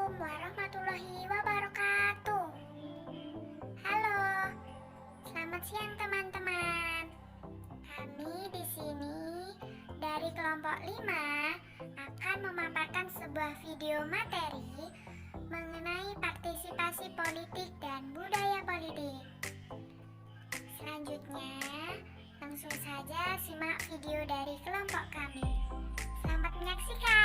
Assalamualaikum warahmatullahi wabarakatuh. Halo, selamat siang teman-teman. Kami di sini dari kelompok 5 akan memaparkan sebuah video materi mengenai partisipasi politik dan budaya politik. Selanjutnya, langsung saja simak video dari kelompok kami. Selamat menyaksikan.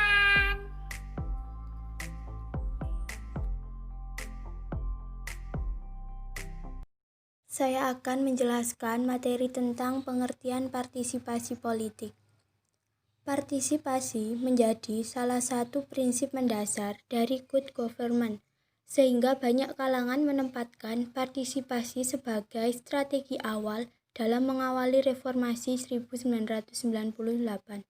Saya akan menjelaskan materi tentang pengertian partisipasi politik. Partisipasi menjadi salah satu prinsip mendasar dari good government, sehingga banyak kalangan menempatkan partisipasi sebagai strategi awal dalam mengawali reformasi 1998.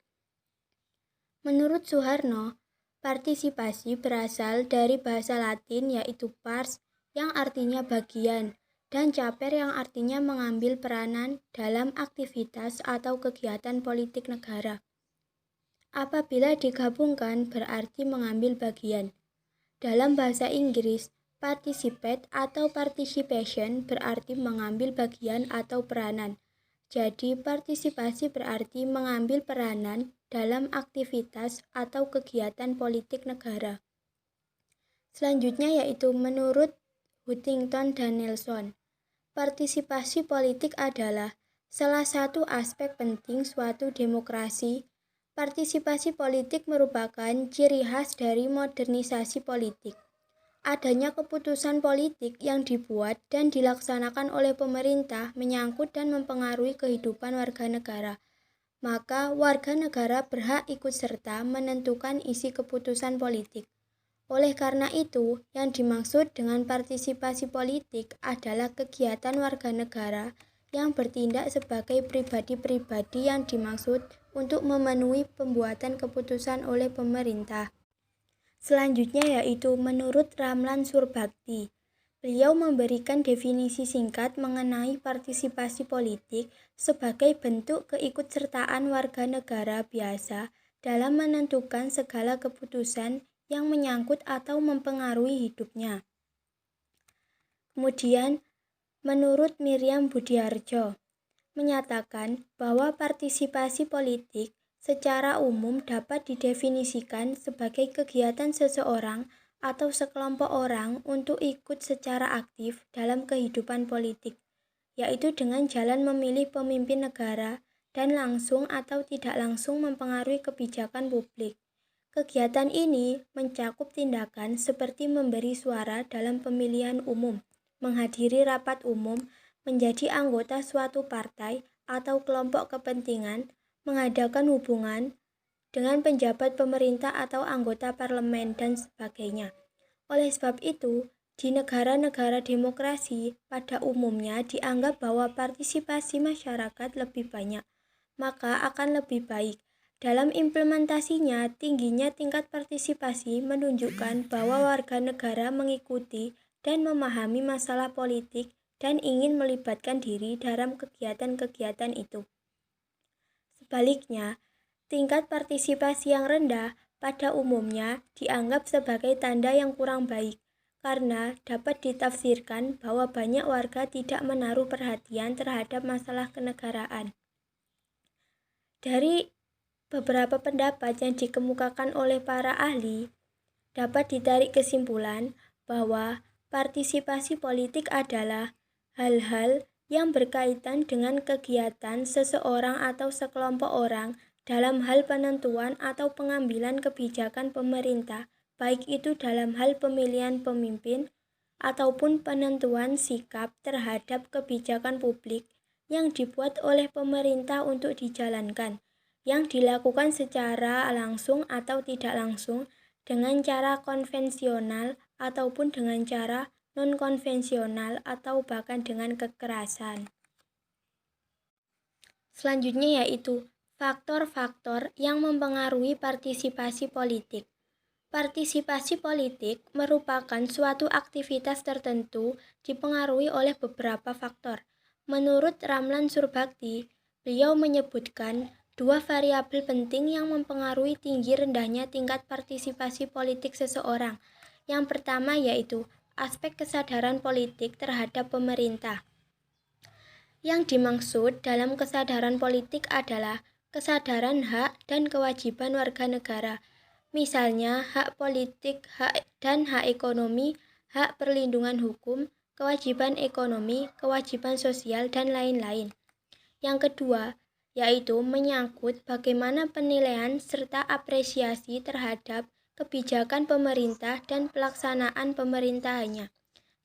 Menurut Soeharno, partisipasi berasal dari bahasa Latin yaitu pars yang artinya bagian, dan caper yang artinya mengambil peranan dalam aktivitas atau kegiatan politik negara. Apabila digabungkan berarti mengambil bagian. Dalam bahasa Inggris, participate atau participation berarti mengambil bagian atau peranan. Jadi partisipasi berarti mengambil peranan dalam aktivitas atau kegiatan politik negara. Selanjutnya yaitu menurut Huntington dan Nelson, partisipasi politik adalah salah satu aspek penting suatu demokrasi. Partisipasi politik merupakan ciri khas dari modernisasi politik. Adanya keputusan politik yang dibuat dan dilaksanakan oleh pemerintah menyangkut dan mempengaruhi kehidupan warga negara. Maka warga negara berhak ikut serta menentukan isi keputusan politik. Oleh karena itu, yang dimaksud dengan partisipasi politik adalah kegiatan warga negara yang bertindak sebagai pribadi-pribadi yang dimaksud untuk memenuhi pembuatan keputusan oleh pemerintah. Selanjutnya yaitu menurut Ramlan Surbakti. Beliau memberikan definisi singkat mengenai partisipasi politik sebagai bentuk keikutsertaan warga negara biasa dalam menentukan segala keputusan yang menyangkut atau mempengaruhi hidupnya. Kemudian, menurut Miriam Budiarjo, menyatakan bahwa partisipasi politik secara umum dapat didefinisikan sebagai kegiatan seseorang atau sekelompok orang untuk ikut secara aktif dalam kehidupan politik, yaitu dengan jalan memilih pemimpin negara dan langsung atau tidak langsung mempengaruhi kebijakan publik. Kegiatan ini mencakup tindakan seperti memberi suara dalam pemilihan umum, menghadiri rapat umum, menjadi anggota suatu partai atau kelompok kepentingan, mengadakan hubungan dengan penjabat pemerintah atau anggota parlemen, dan sebagainya. Oleh sebab itu, di negara-negara demokrasi pada umumnya dianggap bahwa partisipasi masyarakat lebih banyak, maka akan lebih baik. Dalam implementasinya, tingginya tingkat partisipasi menunjukkan bahwa warga negara mengikuti dan memahami masalah politik dan ingin melibatkan diri dalam kegiatan-kegiatan itu. Sebaliknya, tingkat partisipasi yang rendah pada umumnya dianggap sebagai tanda yang kurang baik, karena dapat ditafsirkan bahwa banyak warga tidak menaruh perhatian terhadap masalah kenegaraan. Dari beberapa pendapat yang dikemukakan oleh para ahli, dapat ditarik kesimpulan bahwa partisipasi politik adalah hal-hal yang berkaitan dengan kegiatan seseorang atau sekelompok orang dalam hal penentuan atau pengambilan kebijakan pemerintah, baik itu dalam hal pemilihan pemimpin ataupun penentuan sikap terhadap kebijakan publik yang dibuat oleh pemerintah untuk dijalankan, yang dilakukan secara langsung atau tidak langsung, dengan cara konvensional ataupun dengan cara non-konvensional atau bahkan dengan kekerasan. Selanjutnya yaitu faktor-faktor yang mempengaruhi partisipasi politik. Partisipasi politik merupakan suatu aktivitas tertentu dipengaruhi oleh beberapa faktor. Menurut Ramlan Surbakti, beliau menyebutkan dua variabel penting yang mempengaruhi tinggi rendahnya tingkat partisipasi politik seseorang, Yang pertama yaitu aspek kesadaran politik terhadap pemerintah. Yang dimaksud dalam kesadaran politik adalah kesadaran hak dan kewajiban warga negara. Misalnya hak politik, hak dan hak ekonomi, hak perlindungan hukum, kewajiban ekonomi, kewajiban sosial, dan lain-lain. Yang kedua, yaitu menyangkut bagaimana penilaian serta apresiasi terhadap kebijakan pemerintah dan pelaksanaan pemerintahannya.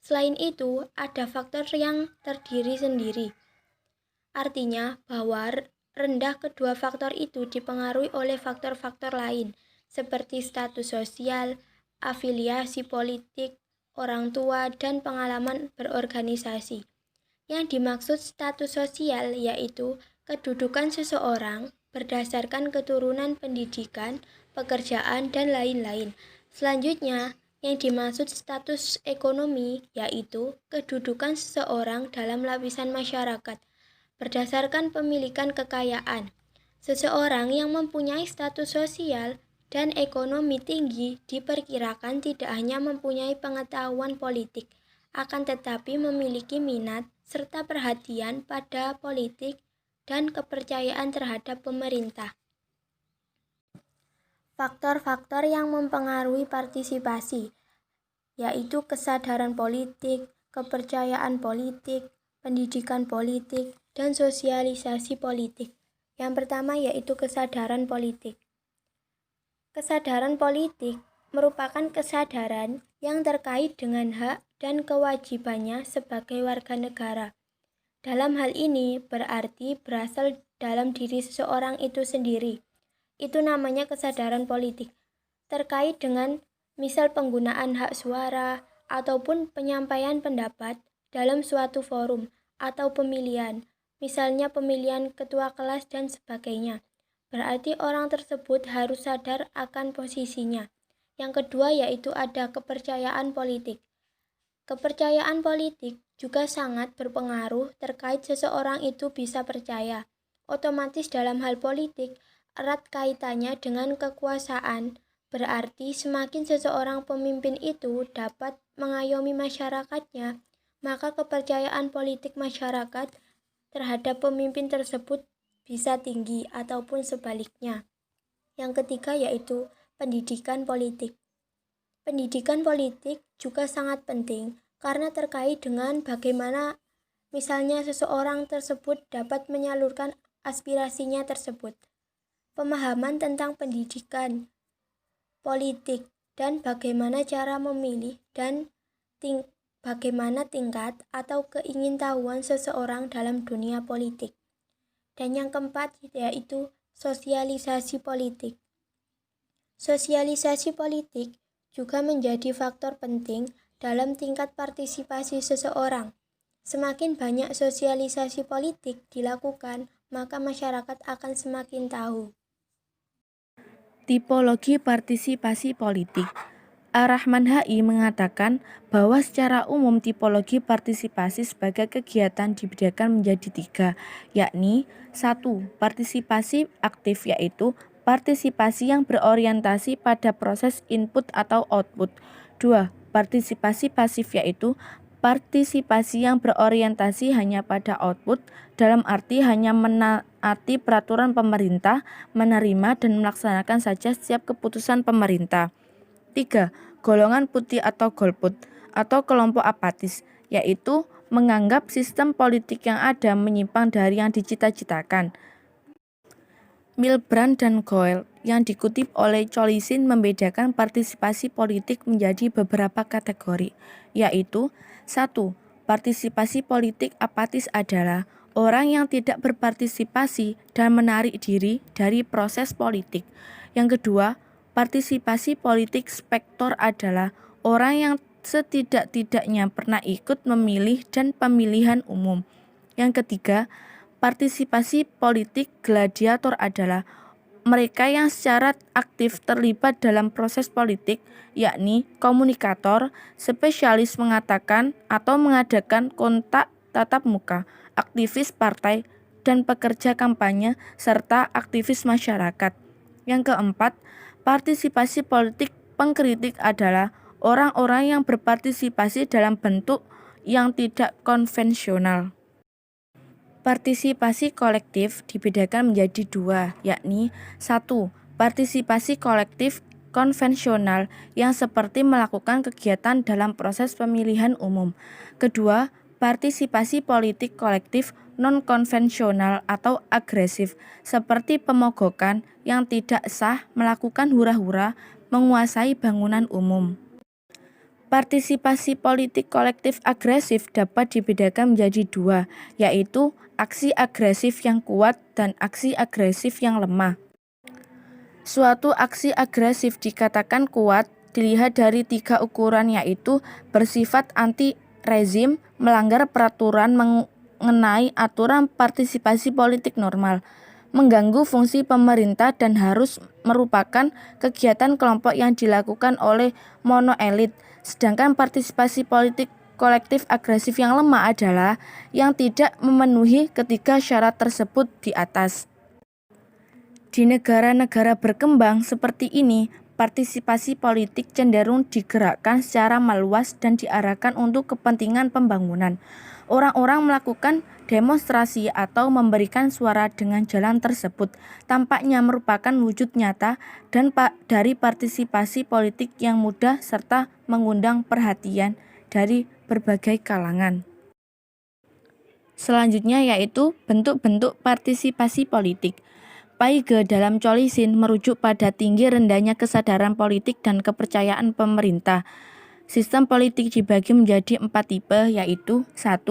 Selain itu, ada faktor yang terdiri sendiri. Artinya bahwa rendah kedua faktor itu dipengaruhi oleh faktor-faktor lain, seperti status sosial, afiliasi politik, orang tua, dan pengalaman berorganisasi. Yang dimaksud status sosial yaitu kedudukan seseorang berdasarkan keturunan pendidikan, pekerjaan, dan lain-lain. Selanjutnya, yang dimaksud status ekonomi yaitu kedudukan seseorang dalam lapisan masyarakat berdasarkan pemilikan kekayaan. Seseorang yang mempunyai status sosial dan ekonomi tinggi diperkirakan tidak hanya mempunyai pengetahuan politik, akan tetapi memiliki minat serta perhatian pada politik dan kepercayaan terhadap pemerintah. Faktor-faktor yang mempengaruhi partisipasi yaitu kesadaran politik, kepercayaan politik, pendidikan politik, dan sosialisasi politik. Yang pertama yaitu kesadaran politik. Kesadaran politik merupakan kesadaran yang terkait dengan hak dan kewajibannya sebagai warga negara. Dalam hal ini berarti berasal dalam diri seseorang itu sendiri. Itu namanya kesadaran politik. Terkait dengan misal penggunaan hak suara ataupun penyampaian pendapat dalam suatu forum atau pemilihan, misalnya pemilihan ketua kelas dan sebagainya. Berarti orang tersebut harus sadar akan posisinya. Yang kedua yaitu ada kepercayaan politik. Kepercayaan politik juga sangat berpengaruh terkait seseorang itu bisa percaya. Otomatis dalam hal politik erat kaitannya dengan kekuasaan. Berarti semakin seseorang pemimpin itu dapat mengayomi masyarakatnya, maka kepercayaan politik masyarakat terhadap pemimpin tersebut bisa tinggi ataupun sebaliknya. Yang ketiga yaitu pendidikan politik. Pendidikan politik juga sangat penting karena terkait dengan bagaimana misalnya seseorang tersebut dapat menyalurkan aspirasinya tersebut. Pemahaman tentang pendidikan politik dan bagaimana cara memilih dan bagaimana tingkat atau keingintahuan seseorang dalam dunia politik. Dan yang keempat yaitu sosialisasi politik. Sosialisasi politik juga menjadi faktor penting dalam tingkat partisipasi seseorang. Semakin banyak sosialisasi politik dilakukan, maka masyarakat akan semakin tahu. Tipologi partisipasi politik. Ar-Rahman HI mengatakan bahwa secara umum tipologi partisipasi sebagai kegiatan dibedakan menjadi 3, yakni 1. Partisipasi aktif yaitu partisipasi yang berorientasi pada proses input atau output. 2. Partisipasi pasif yaitu partisipasi yang berorientasi hanya pada output, dalam arti hanya menaati peraturan pemerintah, menerima dan melaksanakan saja setiap keputusan pemerintah. 3. Golongan putih atau golput atau kelompok apatis, yaitu menganggap sistem politik yang ada menyimpang dari yang dicita-citakan. Milbrand dan Goel yang dikutip oleh Cholisin membedakan partisipasi politik menjadi beberapa kategori, yaitu 1. Partisipasi politik apatis adalah orang yang tidak berpartisipasi dan menarik diri dari proses politik. Yang kedua, partisipasi politik spektor adalah orang yang setidak-tidaknya pernah ikut memilih dan pemilihan umum. Yang ketiga, partisipasi politik gladiator adalah mereka yang secara aktif terlibat dalam proses politik, yakni komunikator, spesialis mengatakan atau mengadakan kontak tatap muka, aktivis partai, dan pekerja kampanye, serta aktivis masyarakat. Yang keempat, partisipasi politik pengkritik adalah orang-orang yang berpartisipasi dalam bentuk yang tidak konvensional. Partisipasi kolektif dibedakan menjadi dua, yakni 1. Partisipasi kolektif konvensional yang seperti melakukan kegiatan dalam proses pemilihan umum. Kedua, partisipasi politik kolektif non-konvensional atau agresif, seperti pemogokan yang tidak sah, melakukan hura-hura, menguasai bangunan umum. Partisipasi politik kolektif agresif dapat dibedakan menjadi dua, yaitu aksi agresif yang kuat dan aksi agresif yang lemah. Suatu aksi agresif dikatakan kuat dilihat dari 3 ukuran, yaitu bersifat anti-rezim, melanggar peraturan mengenai aturan partisipasi politik normal, mengganggu fungsi pemerintah, dan harus merupakan kegiatan kelompok yang dilakukan oleh monoelit. Sedangkan partisipasi politik kolektif agresif yang lemah adalah yang tidak memenuhi ketiga syarat tersebut di atas. Di negara-negara berkembang seperti ini, partisipasi politik cenderung digerakkan secara meluas dan diarahkan untuk kepentingan pembangunan. Orang-orang melakukan demonstrasi atau memberikan suara dengan jalan tersebut tampaknya merupakan wujud nyata dan dari partisipasi politik yang mudah serta mengundang perhatian dari berbagai kalangan. Selanjutnya yaitu bentuk-bentuk partisipasi politik. Paige dalam Cholisin merujuk pada tinggi rendahnya kesadaran politik dan kepercayaan pemerintah. Sistem politik dibagi menjadi 4 tipe, yaitu 1.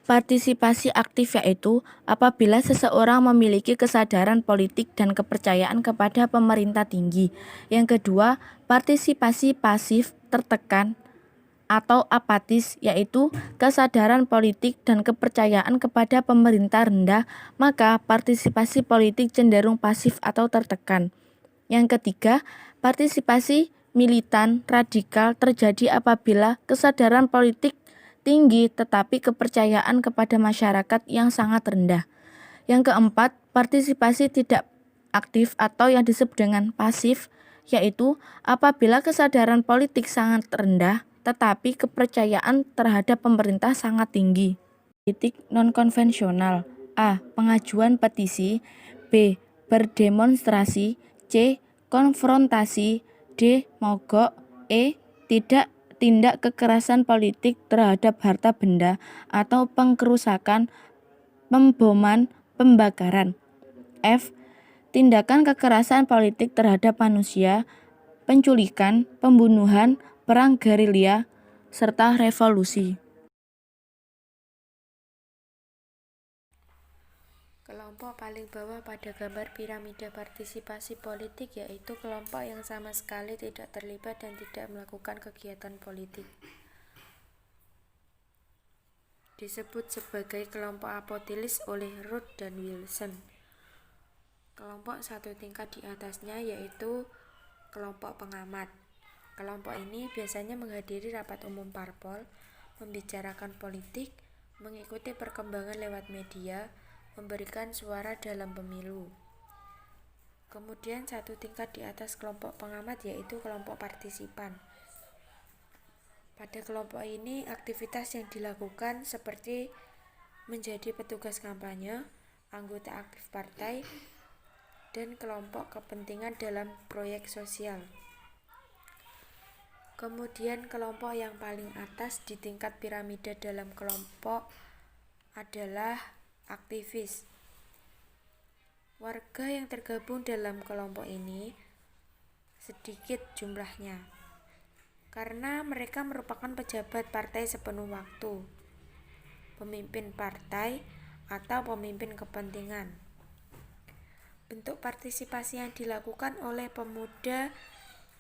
Partisipasi aktif, yaitu apabila seseorang memiliki kesadaran politik dan kepercayaan kepada pemerintah tinggi. Yang kedua, partisipasi pasif tertekan atau apatis, yaitu kesadaran politik dan kepercayaan kepada pemerintah rendah, maka partisipasi politik cenderung pasif atau tertekan. Yang ketiga, partisipasi militan radikal terjadi apabila kesadaran politik tinggi tetapi kepercayaan kepada masyarakat yang sangat rendah. Yang keempat, partisipasi tidak aktif atau yang disebut dengan pasif, yaitu apabila kesadaran politik sangat rendah tetapi kepercayaan terhadap pemerintah sangat tinggi. Politik non-konvensional: A. Pengajuan petisi, B. Berdemonstrasi, C. Konfrontasi, D. Mogok, E. Tindak kekerasan politik terhadap harta benda atau pengkerusakan, pemboman, pembakaran. F. Tindakan kekerasan politik terhadap manusia, penculikan, pembunuhan, perang gerilya, serta revolusi. Kelompok paling bawah pada gambar piramida partisipasi politik yaitu kelompok yang sama sekali tidak terlibat dan tidak melakukan kegiatan politik. Disebut sebagai kelompok apotilis oleh Root dan Wilson. Kelompok satu tingkat di atasnya yaitu kelompok pengamat. Kelompok ini biasanya menghadiri rapat umum parpol, membicarakan politik, mengikuti perkembangan lewat media, memberikan suara dalam pemilu. Kemudian satu tingkat di atas kelompok pengamat yaitu kelompok partisipan. Pada kelompok ini aktivitas yang dilakukan seperti menjadi petugas kampanye, anggota aktif partai, dan kelompok kepentingan dalam proyek sosial. Kemudian kelompok yang paling atas di tingkat piramida dalam kelompok adalah aktivis. Warga yang tergabung dalam kelompok ini sedikit jumlahnya, karena mereka merupakan pejabat partai sepenuh waktu, pemimpin partai, atau pemimpin kepentingan. Bentuk partisipasi yang dilakukan oleh pemuda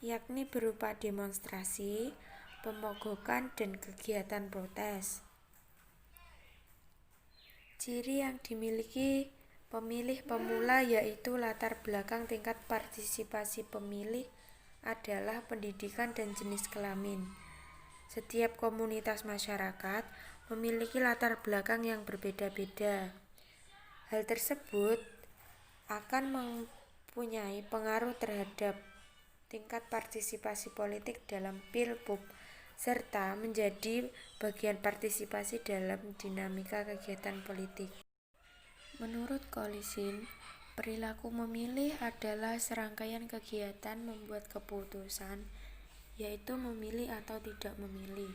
yakni berupa demonstrasi, pemogokan, dan kegiatan protes. Ciri yang dimiliki pemilih pemula yaitu latar belakang tingkat partisipasi pemilih adalah pendidikan dan jenis kelamin. Setiap komunitas masyarakat memiliki latar belakang yang berbeda-beda. Hal tersebut akan mempunyai pengaruh terhadap tingkat partisipasi politik dalam Pilpub, serta menjadi bagian partisipasi dalam dinamika kegiatan politik. Menurut Collison, perilaku memilih adalah serangkaian kegiatan membuat keputusan, yaitu memilih atau tidak memilih.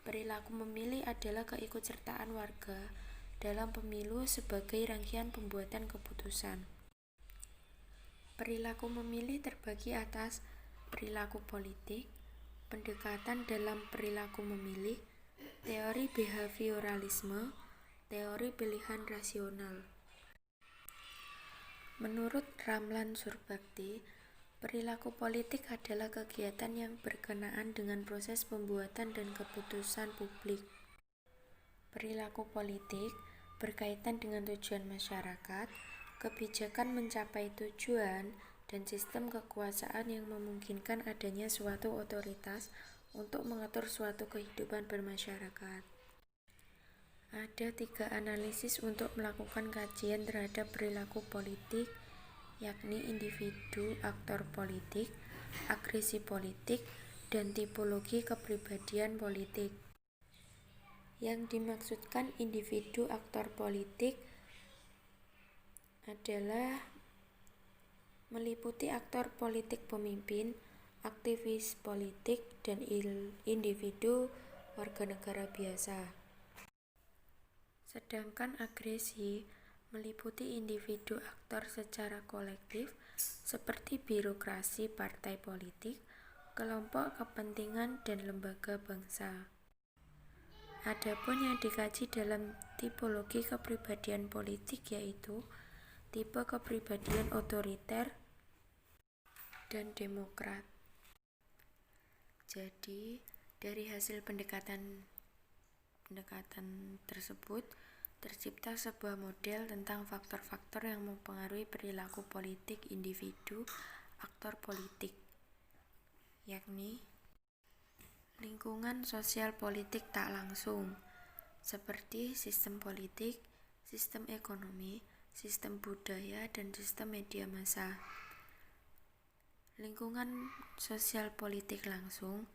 Perilaku memilih adalah keikutsertaan warga dalam pemilu sebagai rangkaian pembuatan keputusan. Perilaku memilih terbagi atas perilaku politik, pendekatan dalam perilaku memilih, teori behavioralisme, teori pilihan rasional. Menurut Ramlan Surbakti, perilaku politik adalah kegiatan yang berkenaan dengan proses pembuatan dan keputusan publik. Perilaku politik berkaitan dengan tujuan masyarakat, kebijakan mencapai tujuan, dan sistem kekuasaan yang memungkinkan adanya suatu otoritas untuk mengatur suatu kehidupan bermasyarakat. Ada 3 analisis untuk melakukan kajian terhadap perilaku politik, yakni individu, aktor politik, agresi politik, dan tipologi kepribadian politik. Yang dimaksudkan individu aktor politik adalah meliputi aktor politik pemimpin, aktivis politik, dan individu warga negara biasa. Sedangkan agresi meliputi individu aktor secara kolektif seperti birokrasi partai politik, kelompok kepentingan, dan lembaga bangsa. Adapun yang dikaji dalam tipologi kepribadian politik yaitu tipe kepribadian otoriter dan demokrat. Jadi, dari hasil pendekatan tersebut tercipta sebuah model tentang faktor-faktor yang mempengaruhi perilaku politik individu aktor politik, yakni lingkungan sosial politik tak langsung, seperti sistem politik, sistem ekonomi, sistem budaya, dan sistem media massa. Lingkungan sosial politik langsung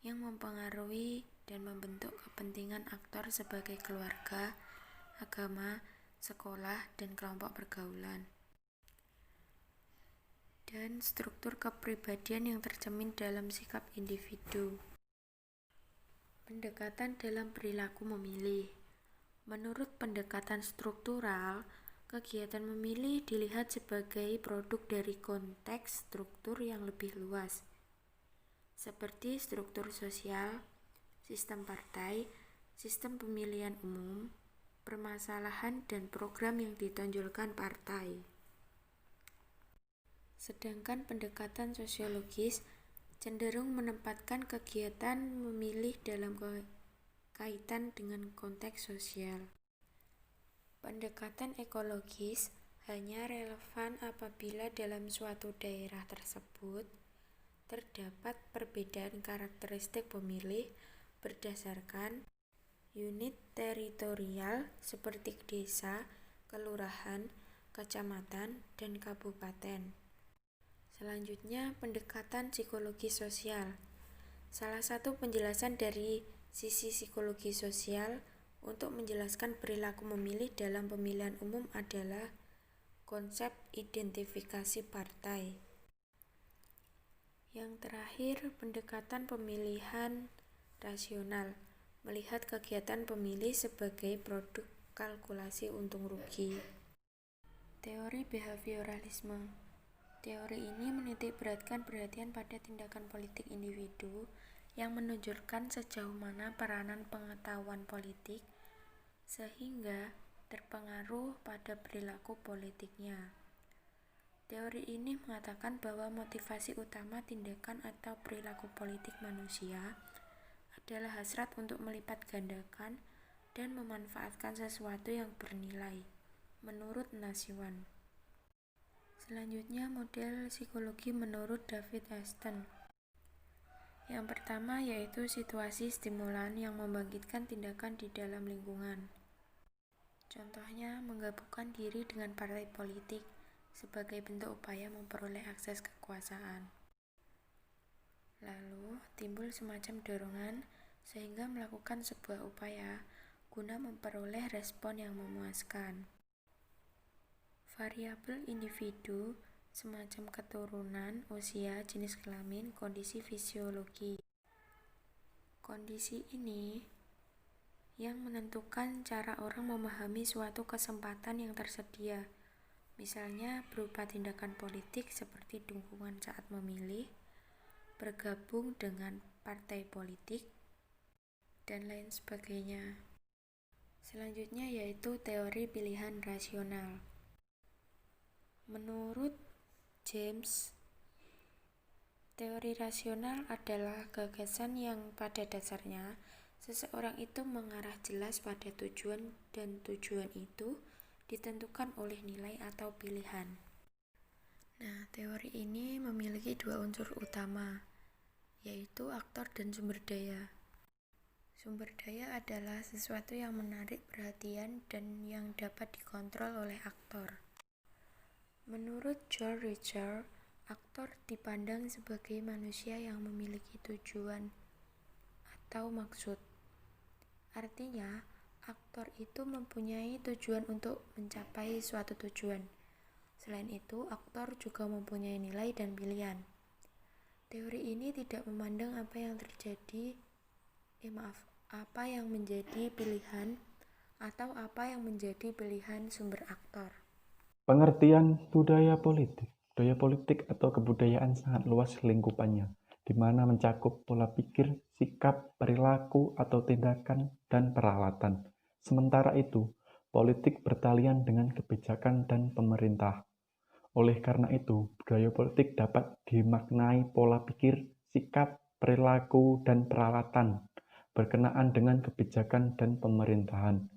yang mempengaruhi dan membentuk kepentingan aktor sebagai keluarga, agama, sekolah, dan kelompok pergaulan. Dan struktur kepribadian yang tercermin dalam sikap individu. Pendekatan dalam perilaku memilih. Menurut pendekatan struktural, kegiatan memilih dilihat sebagai produk dari konteks struktur yang lebih luas, seperti struktur sosial, sistem partai, sistem pemilihan umum, permasalahan dan program yang ditonjolkan partai. Sedangkan pendekatan sosiologis cenderung menempatkan kegiatan memilih dalam kaitan dengan konteks sosial. Pendekatan ekologis hanya relevan apabila dalam suatu daerah tersebut terdapat perbedaan karakteristik pemilih berdasarkan unit teritorial seperti desa, kelurahan, kecamatan, dan kabupaten. Selanjutnya, pendekatan psikologi sosial. Salah satu penjelasan dari sisi psikologi sosial untuk menjelaskan perilaku memilih dalam pemilihan umum adalah konsep identifikasi partai. Yang terakhir, pendekatan pemilihan rasional, melihat kegiatan pemilih sebagai produk kalkulasi untung rugi. Teori behavioralisme. Teori ini menitik beratkan perhatian pada tindakan politik individu yang menunjukkan sejauh mana peranan pengetahuan politik sehingga terpengaruh pada perilaku politiknya. Teori ini mengatakan bahwa motivasi utama tindakan atau perilaku politik manusia adalah hasrat untuk melipat gandakan dan memanfaatkan sesuatu yang bernilai, menurut Nasiwan. Selanjutnya, model psikologi menurut David Huston. Yang pertama yaitu situasi stimulan yang membangkitkan tindakan di dalam lingkungan. Contohnya, menggabungkan diri dengan partai politik sebagai bentuk upaya memperoleh akses kekuasaan. Lalu timbul semacam dorongan sehingga melakukan sebuah upaya guna memperoleh respon yang memuaskan. Variabel individu semacam keturunan, usia, jenis kelamin, kondisi fisiologi. Kondisi ini yang menentukan cara orang memahami suatu kesempatan yang tersedia, misalnya berupa tindakan politik seperti dukungan saat memilih, bergabung dengan partai politik, dan lain sebagainya. Selanjutnya yaitu teori pilihan rasional. Menurut James, teori rasional adalah gagasan yang pada dasarnya seseorang itu mengarah jelas pada tujuan dan tujuan itu ditentukan oleh nilai atau pilihan. Nah, teori ini memiliki dua unsur utama, yaitu aktor dan sumber daya. Sumber daya adalah sesuatu yang menarik perhatian dan yang dapat dikontrol oleh aktor. Menurut Joel Richard, aktor dipandang sebagai manusia yang memiliki tujuan atau maksud. Artinya, aktor itu mempunyai tujuan untuk mencapai suatu tujuan. Selain itu, aktor juga mempunyai nilai dan pilihan. Teori ini tidak memandang apa yang menjadi pilihan atau apa yang menjadi pilihan sumber aktor. Pengertian budaya politik atau kebudayaan sangat luas lingkupannya, di mana mencakup pola pikir, sikap, perilaku, atau tindakan, dan peralatan. Sementara itu, politik bertalian dengan kebijakan dan pemerintah. Oleh karena itu, budaya politik dapat dimaknai pola pikir, sikap, perilaku, dan peralatan berkenaan dengan kebijakan dan pemerintahan.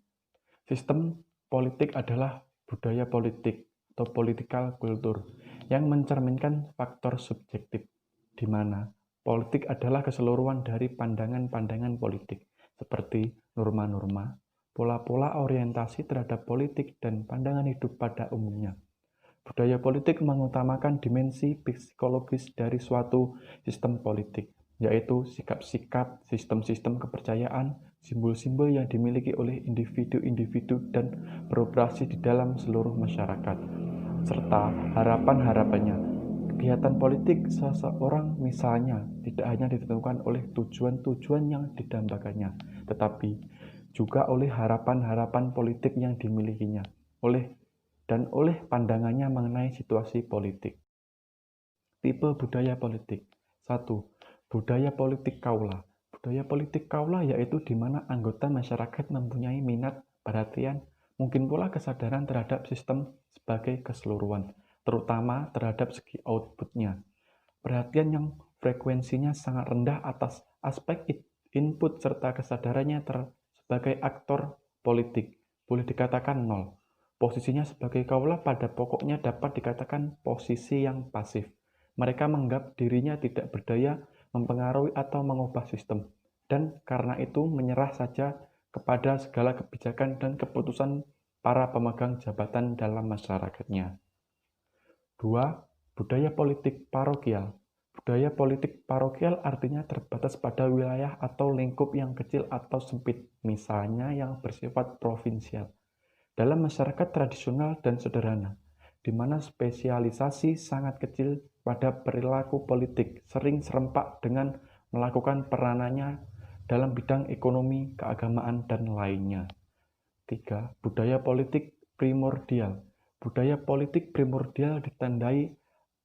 Sistem politik adalah budaya politik atau political culture yang mencerminkan faktor subjektif, di mana politik adalah keseluruhan dari pandangan-pandangan politik, seperti norma-norma, pola-pola orientasi terhadap politik, dan pandangan hidup pada umumnya. Budaya politik mengutamakan dimensi psikologis dari suatu sistem politik, yaitu sikap-sikap, sistem-sistem kepercayaan, simbol-simbol yang dimiliki oleh individu-individu dan beroperasi di dalam seluruh masyarakat, serta harapan-harapannya. Kegiatan politik seseorang misalnya tidak hanya ditentukan oleh tujuan-tujuan yang didambakannya, tetapi juga oleh harapan-harapan politik yang dimilikinya, oleh pandangannya mengenai situasi politik. Tipe budaya politik. 1. Budaya politik kaula. Budaya politik kaula yaitu di mana anggota masyarakat mempunyai minat, perhatian, mungkin pula kesadaran terhadap sistem sebagai keseluruhan, terutama terhadap segi outputnya. Perhatian yang frekuensinya sangat rendah atas aspek input serta kesadarannya sebagai aktor politik, boleh dikatakan nol. Posisinya sebagai kaula pada pokoknya dapat dikatakan posisi yang pasif. Mereka menganggap dirinya tidak berdaya mempengaruhi atau mengubah sistem, dan karena itu menyerah saja kepada segala kebijakan dan keputusan para pemegang jabatan dalam masyarakatnya. 2. Budaya politik parokial. Budaya politik parokial artinya terbatas pada wilayah atau lingkup yang kecil atau sempit, misalnya yang bersifat provinsial. Dalam masyarakat tradisional dan sederhana, di mana spesialisasi sangat kecil pada perilaku politik, sering serempak dengan melakukan peranannya dalam bidang ekonomi, keagamaan, dan lainnya. 3. Budaya politik primordial. Budaya politik primordial ditandai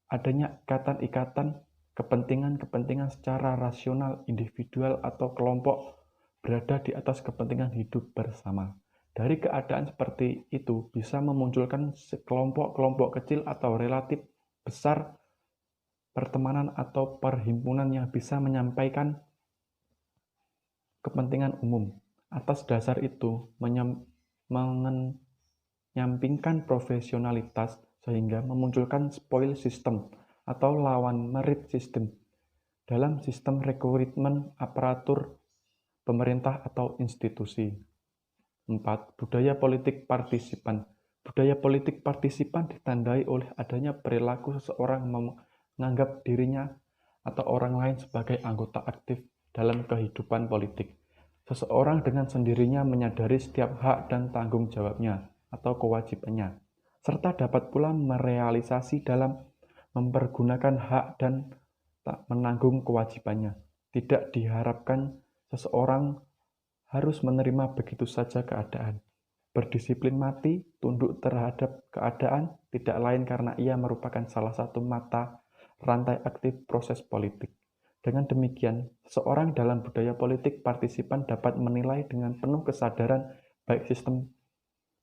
adanya ikatan-ikatan kepentingan-kepentingan secara rasional, individual, atau kelompok berada di atas kepentingan hidup bersama. Dari keadaan seperti itu bisa memunculkan kelompok-kelompok kecil atau relatif besar pertemanan atau perhimpunan yang bisa menyampaikan kepentingan umum. Atas dasar itu, menyampingkan profesionalitas sehingga memunculkan spoil system atau lawan merit system dalam sistem rekrutmen aparatur pemerintah atau institusi. 4. Budaya politik partisipan. Budaya politik partisipan ditandai oleh adanya perilaku seseorang menganggap dirinya atau orang lain sebagai anggota aktif dalam kehidupan politik. Seseorang dengan sendirinya menyadari setiap hak dan tanggung jawabnya atau kewajibannya, serta dapat pula merealisasi dalam mempergunakan hak dan tak menanggung kewajibannya. Tidak diharapkan seseorang harus menerima begitu saja keadaan. Berdisiplin mati, tunduk terhadap keadaan, tidak lain karena ia merupakan salah satu mata rantai aktif proses politik. Dengan demikian, seseorang dalam budaya politik partisipan dapat menilai dengan penuh kesadaran baik sistem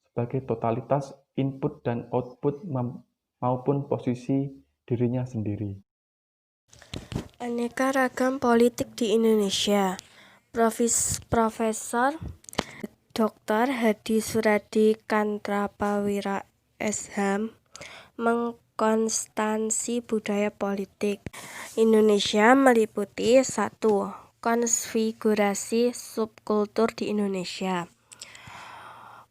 sebagai totalitas input dan output maupun posisi dirinya sendiri. Aneka ragam politik di Indonesia. Profesor Dr. Hadi Suradi Kantrapawira SH mengkonstansi budaya politik Indonesia meliputi 1. Konfigurasi subkultur di Indonesia.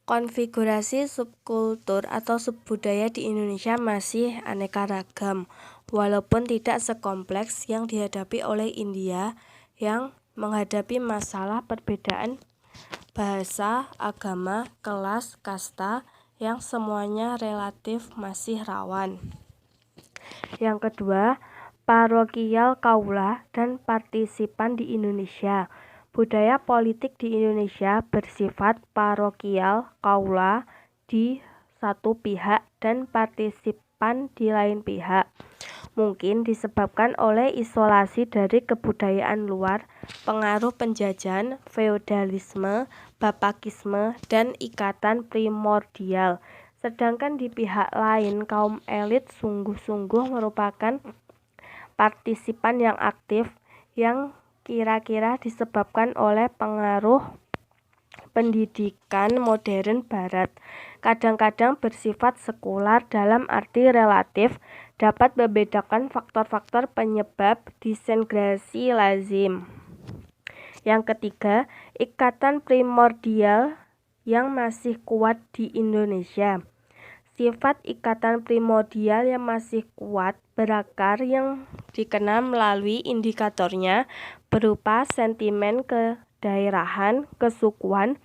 Konfigurasi subkultur atau subbudaya di Indonesia masih aneka ragam, walaupun tidak sekompleks yang dihadapi oleh India yang menghadapi masalah perbedaan bahasa, agama, kelas, kasta yang semuanya relatif masih rawan. Yang kedua, parokial kaula dan partisipan di Indonesia. Budaya politik di Indonesia bersifat parokial kaula di satu pihak dan partisipan di lain pihak. Mungkin disebabkan oleh isolasi dari kebudayaan luar, pengaruh penjajahan, feodalisme, bapakisme, dan ikatan primordial. Sedangkan di pihak lain, kaum elit sungguh-sungguh merupakan partisipan yang aktif yang kira-kira disebabkan oleh pengaruh pendidikan modern barat. Kadang-kadang bersifat sekular dalam arti relatif, dapat membedakan faktor-faktor penyebab disintegrasi lazim. Yang ketiga, ikatan primordial yang masih kuat di Indonesia. Sifat ikatan primordial yang masih kuat berakar yang dikenal melalui indikatornya berupa sentimen kedaerahan, kesukuan,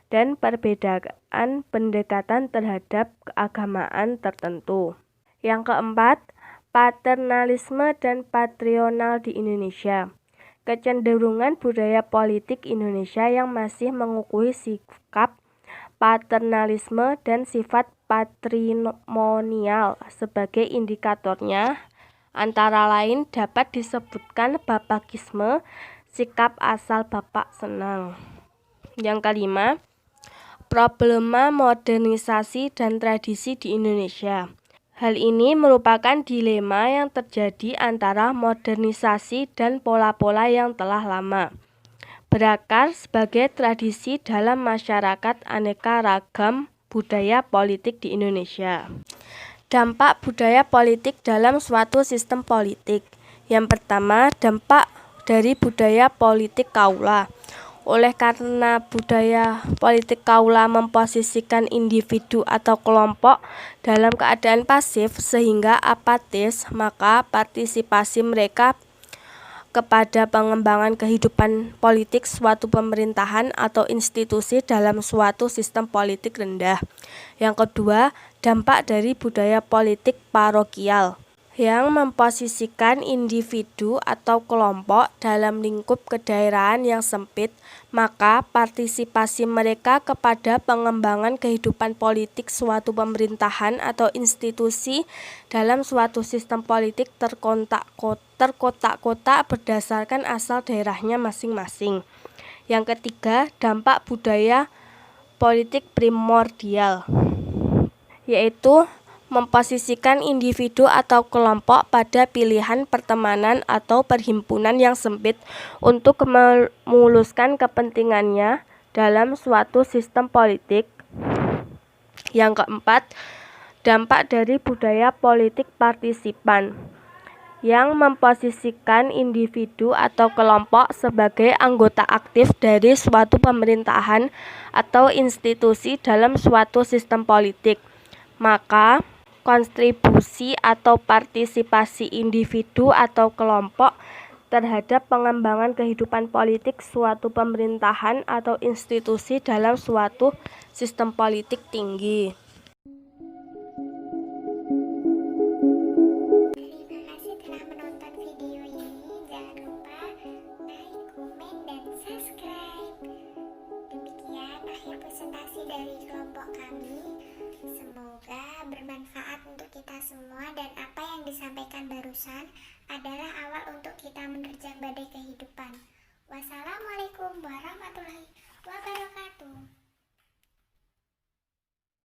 dan perbedaan pendekatan terhadap keagamaan tertentu. Yang keempat, paternalisme dan patronal di Indonesia. Kecenderungan budaya politik Indonesia yang masih mengukuhi sikap paternalisme dan sifat patrimonial sebagai indikatornya antara lain dapat disebutkan bapakisme, sikap asal bapak senang. Yang kelima, problema modernisasi dan tradisi di Indonesia. Hal ini merupakan dilema yang terjadi antara modernisasi dan pola-pola yang telah lama berakar sebagai tradisi dalam masyarakat aneka ragam budaya politik di Indonesia. Dampak budaya politik dalam suatu sistem politik. Yang pertama, dampak dari budaya politik kaula. Oleh karena budaya politik kaula memposisikan individu atau kelompok dalam keadaan pasif sehingga apatis, maka partisipasi mereka kepada pengembangan kehidupan politik suatu pemerintahan atau institusi dalam suatu sistem politik rendah. Yang kedua, dampak dari budaya politik parokial yang memposisikan individu atau kelompok dalam lingkup kedaerahan yang sempit, maka partisipasi mereka kepada pengembangan kehidupan politik suatu pemerintahan atau institusi dalam suatu sistem politik terkotak-kotak berdasarkan asal daerahnya masing-masing. Yang ketiga, dampak budaya politik primordial, yaitu memposisikan individu atau kelompok pada pilihan pertemanan atau perhimpunan yang sempit untuk memuluskan kepentingannya dalam suatu sistem politik. Yang keempat, dampak dari budaya politik partisipan yang memposisikan individu atau kelompok sebagai anggota aktif dari suatu pemerintahan atau institusi dalam suatu sistem politik. Maka kontribusi atau partisipasi individu atau kelompok terhadap pengembangan kehidupan politik suatu pemerintahan atau institusi dalam suatu sistem politik tinggi. Terima kasih telah menonton video ini. Jangan lupa like, komen, dan subscribe. Demikian akhir presentasi dari kelompok kami. Semoga bermanfaat untuk kita semua dan apa yang disampaikan barusan adalah awal untuk kita menerjang badai kehidupan. Wassalamualaikum warahmatullahi wabarakatuh.